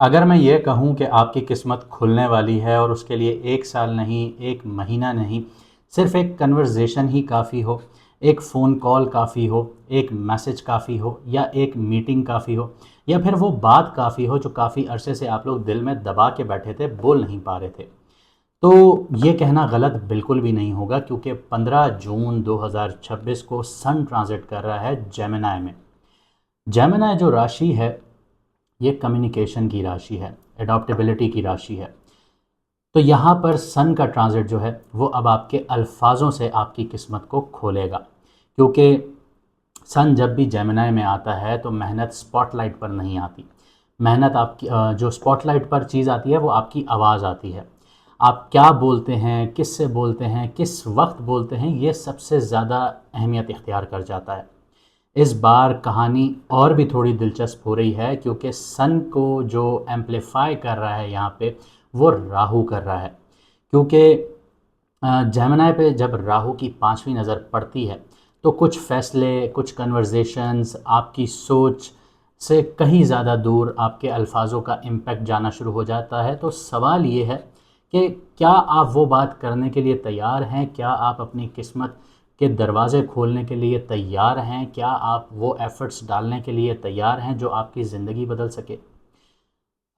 अगर मैं ये कहूँ कि आपकी किस्मत खुलने वाली है और उसके लिए 1 साल नहीं, 1 महीना नहीं, सिर्फ़ एक कन्वर्सेशन ही काफ़ी हो, एक फ़ोन कॉल काफ़ी हो, एक मैसेज काफ़ी हो या एक मीटिंग काफ़ी हो या फिर वो बात काफ़ी हो जो काफ़ी अरसे से आप लोग दिल में दबा के बैठे थे, बोल नहीं पा रहे थे। तो ये कहना गलत बिल्कुल भी नहीं होगा क्योंकि 15 जून 2026 को सन ट्रांज़िट कर रहा है जेमिनी में। जेमिनी जो राशि है, ये कम्युनिकेशन की राशि है, एडॉप्टेबिलिटी की राशि है। तो यहाँ पर सन का ट्रांज़िट जो है वो अब आपके अल्फाज़ों से आपकी किस्मत को खोलेगा, क्योंकि सन जब भी जेमिनी में आता है तो मेहनत स्पॉटलाइट पर नहीं आती। मेहनत आपकी जो स्पॉटलाइट पर चीज़ आती है वो आपकी आवाज़ आती है। आप क्या बोलते हैं, किससे बोलते हैं, किस वक्त बोलते हैं, ये सबसे ज़्यादा अहमियत इख्तियार कर जाता है। इस बार कहानी और भी थोड़ी दिलचस्प हो रही है क्योंकि सन को जो एम्प्लीफाई कर रहा है यहाँ पे वो राहु कर रहा है। क्योंकि जेमिनी पे जब राहु की 5वीं नज़र पड़ती है तो कुछ फ़ैसले, कुछ कन्वर्सेशंस आपकी सोच से कहीं ज़्यादा दूर आपके अल्फाज़ों का इम्पैक्ट जाना शुरू हो जाता है। तो सवाल ये है कि क्या आप वो बात करने के लिए तैयार हैं? क्या आप अपनी किस्मत के दरवाज़े खोलने के लिए तैयार हैं? क्या आप वो एफ़र्ट्स डालने के लिए तैयार हैं जो आपकी ज़िंदगी बदल सके?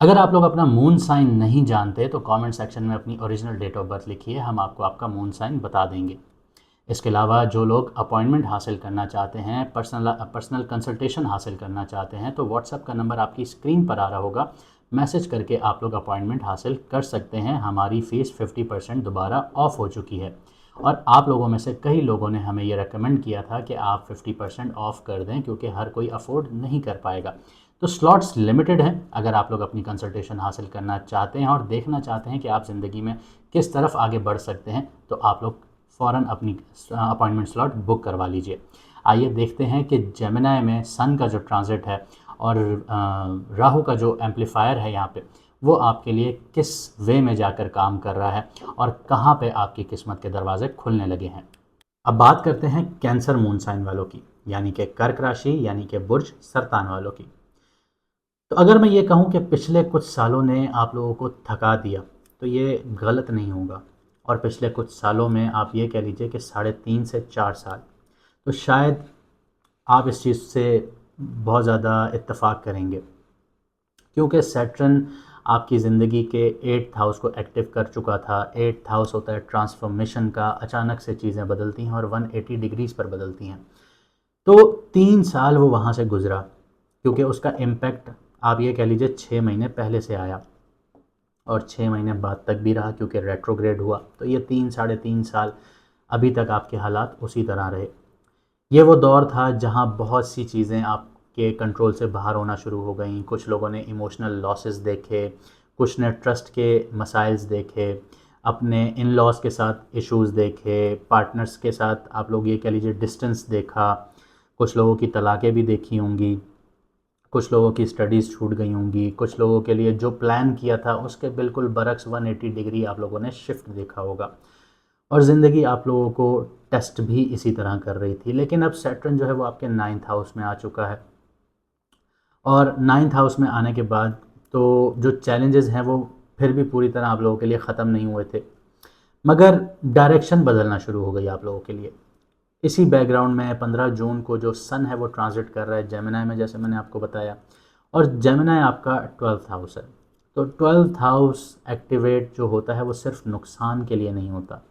अगर आप लोग अपना मून साइन नहीं जानते तो कमेंट सेक्शन में अपनी ओरिजिनल डेट ऑफ बर्थ लिखिए, हम आपको आपका मून साइन बता देंगे। इसके अलावा जो लोग अपॉइंटमेंट हासिल करना चाहते हैं, पर्सनल कंसल्टेशन हासिल करना चाहते हैं, तो व्हाट्सएप का नंबर आपकी स्क्रीन पर आ रहा होगा, मैसेज करके आप लोग अपॉइंटमेंट हासिल कर सकते हैं। हमारी फ़ीस 50% दोबारा ऑफ़ हो चुकी है और आप लोगों में से कई लोगों ने हमें ये रेकमेंड किया था कि आप 50% ऑफ़ कर दें क्योंकि हर कोई अफोर्ड नहीं कर पाएगा। तो स्लॉट्स लिमिटेड हैं। अगर आप लोग अपनी कंसल्टेशन हासिल करना चाहते हैं और देखना चाहते हैं कि आप ज़िंदगी में किस तरफ आगे बढ़ सकते हैं, तो आप लोग फ़ौरन अपनी अपॉइंटमेंट स्लॉट बुक करवा लीजिए। आइए देखते हैं कि जेमिनी में सन का जो ट्रांज़िट है और राहु का जो एम्प्लीफायर है यहाँ पे, वो आपके लिए किस वे में जाकर काम कर रहा है और कहाँ पे आपकी किस्मत के दरवाज़े खुलने लगे हैं। अब बात करते हैं कैंसर मून साइन वालों की, यानी कि कर्क राशि, यानी कि बुर्ज सरतान वालों की। तो अगर मैं ये कहूँ कि पिछले कुछ सालों ने आप लोगों को थका दिया, तो ये गलत नहीं होगा। और पिछले कुछ सालों में आप ये कह लीजिए कि 3.5 से 4 साल, तो शायद आप इस चीज़ से बहुत ज़्यादा इत्तेफाक करेंगे क्योंकि सैटर्न आपकी ज़िंदगी के 8th हाउस को एक्टिव कर चुका था। 8th हाउस होता है ट्रांसफॉर्मेशन का, अचानक से चीज़ें बदलती हैं और 180 डिग्रीज़ पर बदलती हैं। तो 3 साल वो वहाँ से गुज़रा क्योंकि उसका इम्पैक्ट आप ये कह लीजिए 6 महीने पहले से आया और 6 महीने बाद तक भी रहा क्योंकि रेट्रोग्रेड हुआ। तो ये 3 साढ़े 3 साल अभी तक आपके हालात उसी तरह रहे। ये वो दौर था जहाँ बहुत सी चीज़ें आपके कंट्रोल से बाहर होना शुरू हो गईं। कुछ लोगों ने इमोशनल लॉसेस देखे, कुछ ने ट्रस्ट के मसाइल्स देखे, अपने इन लॉज के साथ इश्यूज़ देखे, पार्टनर्स के साथ आप लोग ये कह लीजिए डिस्टेंस देखा, कुछ लोगों की तलाक़ें भी देखी होंगी, कुछ लोगों की स्टडीज़ छूट गई होंगी, कुछ लोगों के लिए जो प्लान किया था उसके बिल्कुल बरक्स 180 डिग्री आप लोगों ने शिफ्ट देखा होगा। और ज़िंदगी आप लोगों को टेस्ट भी इसी तरह कर रही थी। लेकिन अब सैटर्न जो है वो आपके 9th हाउस में आ चुका है और 9th हाउस में आने के बाद तो जो चैलेंजेस हैं वो फिर भी पूरी तरह आप लोगों के लिए ख़त्म नहीं हुए थे, मगर डायरेक्शन बदलना शुरू हो गई आप लोगों के लिए। इसी बैकग्राउंड में 15 जून को जो सन है वो ट्रांजिट कर रहा है जेमिनी में, जैसे मैंने आपको बताया। और जेमिनी आपका 12th हाउस है। तो 12th हाउस एक्टिवेट जो होता है वो सिर्फ नुकसान के लिए नहीं होता,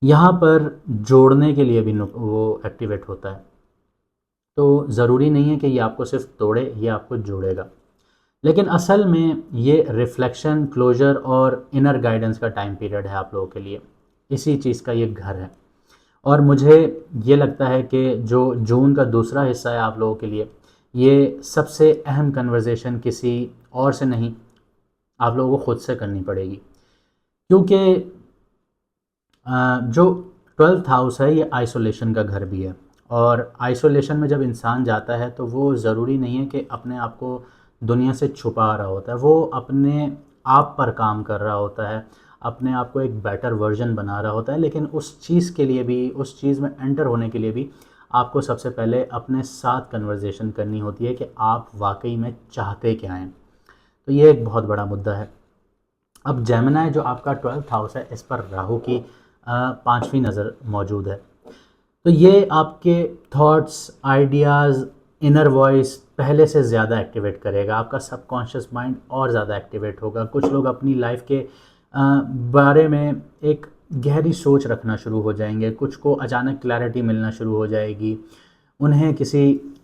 यहाँ पर जोड़ने के लिए भी वो एक्टिवेट होता है। तो ज़रूरी नहीं है कि ये आपको सिर्फ तोड़े, ये आपको जोड़ेगा। लेकिन असल में ये रिफ्लेक्शन, क्लोजर और इनर गाइडेंस का टाइम पीरियड है आप लोगों के लिए। इसी चीज़ का ये घर है। और मुझे ये लगता है कि जो जून का दूसरा हिस्सा है आप लोगों के लिए, ये सबसे अहम कन्वर्सेशन किसी और से नहीं, आप लोगों को ख़ुद से करनी पड़ेगी। क्योंकि जो 12th हाउस है ये आइसोलेशन का घर भी है और आइसोलेशन में जब इंसान जाता है तो वो ज़रूरी नहीं है कि अपने आप को दुनिया से छुपा रहा होता है, वो अपने आप पर काम कर रहा होता है, अपने आप को एक बेटर वर्जन बना रहा होता है। लेकिन उस चीज़ के लिए भी, उस चीज़ में एंटर होने के लिए भी आपको सबसे पहले अपने साथ कन्वर्सेशन करनी होती है कि आप वाकई में चाहते क्या हैं। तो ये एक बहुत बड़ा मुद्दा है। अब जेमिनी जो आपका 12th हाउस है, इस पर राहु की 5वीं नज़र मौजूद है। तो ये आपके थॉट्स, आइडियाज़, इनर वॉइस पहले से ज़्यादा एक्टिवेट करेगा, आपका सबकॉन्शियस माइंड और ज़्यादा एक्टिवेट होगा। कुछ लोग अपनी लाइफ के बारे में एक गहरी सोच रखना शुरू हो जाएंगे, कुछ को अचानक क्लैरिटी मिलना शुरू हो जाएगी, उन्हें किस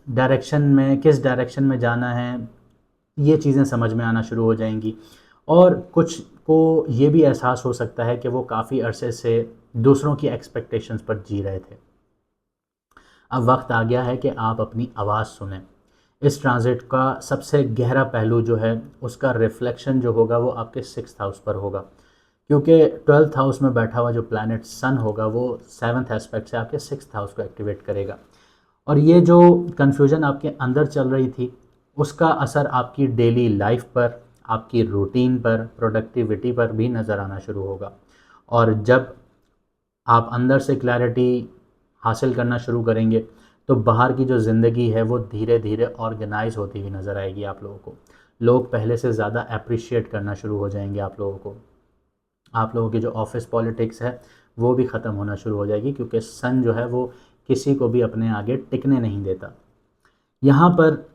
डायरेक्शन में जाना है ये चीज़ें समझ में आना शुरू हो जाएंगी। और कुछ को ये भी एहसास हो सकता है कि वो काफ़ी अरसे से दूसरों की एक्सपेक्टेशंस पर जी रहे थे। अब वक्त आ गया है कि आप अपनी आवाज़ सुनें। इस ट्रांजिट का सबसे गहरा पहलू जो है उसका रिफ्लेक्शन जो होगा वो आपके 6th हाउस पर होगा, क्योंकि 12th हाउस में बैठा हुआ जो प्लैनेट सन होगा वो 7th एस्पेक्ट से आपके 6th हाउस को एक्टिवेट करेगा। और ये जो कन्फ्यूजन आपके अंदर चल रही थी उसका असर आपकी डेली लाइफ पर, आपकी रूटीन पर, प्रोडक्टिविटी पर भी नज़र आना शुरू होगा। और जब आप अंदर से क्लैरिटी हासिल करना शुरू करेंगे तो बाहर की जो ज़िंदगी है वो धीरे धीरे ऑर्गेनाइज होती हुई नज़र आएगी आप लोगों को। लोग पहले से ज़्यादा अप्रिशिएट करना शुरू हो जाएंगे आप लोगों को। आप लोगों की जो ऑफिस पॉलिटिक्स है वो भी ख़त्म होना शुरू हो जाएगी, क्योंकि सन जो है वो किसी को भी अपने आगे टिकने नहीं देता। यहाँ पर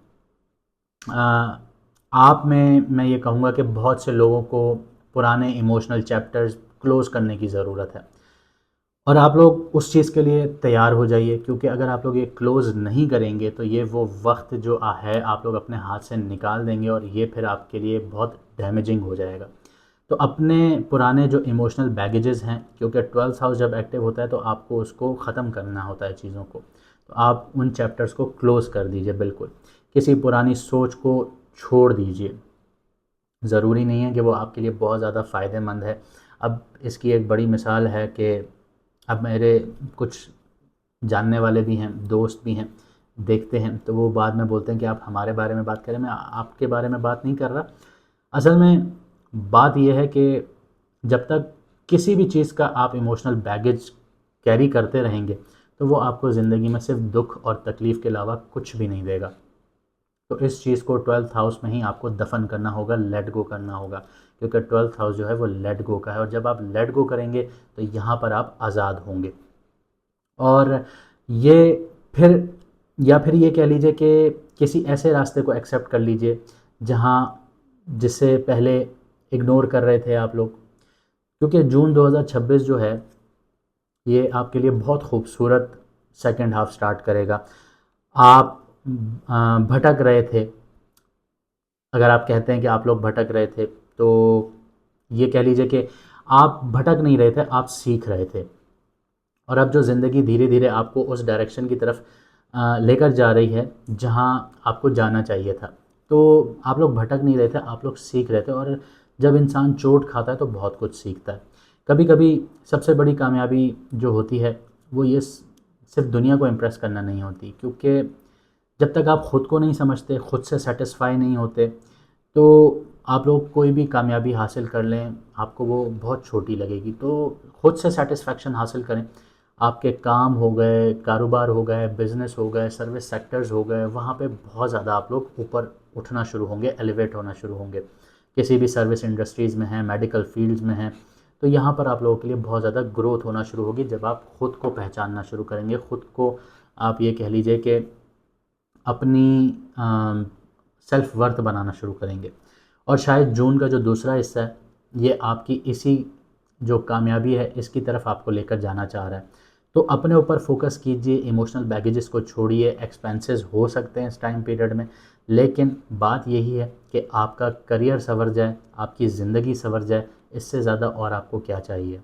आप में मैं ये कहूँगा कि बहुत से लोगों को पुराने इमोशनल चैप्टर्स क्लोज़ करने की ज़रूरत है, और आप लोग उस चीज़ के लिए तैयार हो जाइए, क्योंकि अगर आप लोग ये क्लोज़ नहीं करेंगे तो ये वो वक्त जो है आप लोग अपने हाथ से निकाल देंगे और ये फिर आपके लिए बहुत डैमेजिंग हो जाएगा। तो अपने पुराने जो इमोशनल बैगेजेस हैं, क्योंकि 12th हाउस जब एक्टिव होता है तो आपको उसको ख़त्म करना होता है चीज़ों को, तो आप उन चैप्टर्स को क्लोज़ कर दीजिए। बिल्कुल किसी पुरानी सोच को छोड़ दीजिए। ज़रूरी नहीं है कि वो आपके लिए बहुत ज़्यादा फ़ायदेमंद है। अब इसकी एक बड़ी मिसाल है कि अब मेरे कुछ जानने वाले भी हैं, दोस्त भी हैं, देखते हैं तो वो बाद में बोलते हैं कि आप हमारे बारे में बात करें, मैं आपके बारे में बात नहीं कर रहा। असल में बात यह है कि जब तक किसी भी चीज़ का आप इमोशनल बैगेज कैरी करते रहेंगे तो वो आपको ज़िंदगी में सिर्फ दुख और तकलीफ़ के अलावा कुछ भी नहीं देगा। तो इस चीज़ को 12th हाउस में ही आपको दफ़न करना होगा, लेट गो करना होगा, क्योंकि 12th हाउस जो है वो लेट गो का है। और जब आप लेट गो करेंगे तो यहाँ पर आप आज़ाद होंगे। और ये फिर फिर ये कह लीजिए कि किसी ऐसे रास्ते को एक्सेप्ट कर लीजिए जहाँ जिसे पहले इग्नोर कर रहे थे आप लोग, क्योंकि जून 2026 जो है ये आपके लिए बहुत खूबसूरत सेकंड हाफ स्टार्ट करेगा। आप भटक रहे थे, अगर आप कहते हैं कि आप लोग भटक रहे थे तो ये कह लीजिए कि आप भटक नहीं रहे थे, आप सीख रहे थे। और अब जो ज़िंदगी धीरे धीरे आपको उस डायरेक्शन की तरफ लेकर जा रही है जहाँ आपको जाना चाहिए था, तो आप लोग भटक नहीं रहे थे, आप लोग सीख रहे थे। और जब इंसान चोट खाता है तो बहुत कुछ सीखता है। कभी कभी सबसे बड़ी कामयाबी जो होती है वो ये सिर्फ दुनिया को इम्प्रेस करना नहीं होती, क्योंकि जब तक आप ख़ुद को नहीं समझते, ख़ुद से सेटिस्फाई नहीं होते, तो आप लोग कोई भी कामयाबी हासिल कर लें आपको वो बहुत छोटी लगेगी। तो ख़ुद से सेटिस्फेक्शन हासिल करें। आपके काम हो गए, कारोबार हो गए, बिज़नेस हो गए, सर्विस सेक्टर्स हो गए, वहाँ पे बहुत ज़्यादा आप लोग ऊपर उठना शुरू होंगे, एलिवेट होना शुरू होंगे। किसी भी सर्विस इंडस्ट्रीज़ में हैं, मेडिकल फील्ड्स में हैं, तो यहाँ पर आप लोगों के लिए बहुत ज़्यादा ग्रोथ होना शुरू होगी जब आप ख़ुद को पहचानना शुरू करेंगे। ख़ुद को आप ये कह लीजिए कि अपनी सेल्फ वर्थ बनाना शुरू करेंगे। और शायद जून का जो दूसरा हिस्सा है ये आपकी इसी जो कामयाबी है इसकी तरफ आपको लेकर जाना चाह रहा है। तो अपने ऊपर फोकस कीजिए, इमोशनल बैगेजेस को छोड़िए। एक्सपेंसेस हो सकते हैं इस टाइम पीरियड में, लेकिन बात यही है कि आपका करियर संवर जाए, आपकी ज़िंदगी संवर जाए, इससे ज़्यादा और आपको क्या चाहिए।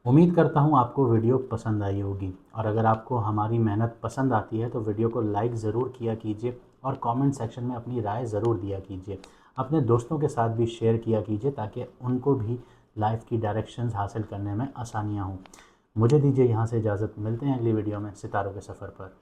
उम्मीद करता हूँ आपको वीडियो पसंद आई होगी, और अगर आपको हमारी मेहनत पसंद आती है तो वीडियो को लाइक ज़रूर किया कीजिए और कमेंट सेक्शन में अपनी राय ज़रूर दिया कीजिए। अपने दोस्तों के साथ भी शेयर किया कीजिए ताकि उनको भी लाइफ की डायरेक्शंस हासिल करने में आसानियाँ हों। मुझे दीजिए यहाँ से इजाज़त, मिलते हैं अगली वीडियो में सितारों के सफ़र पर।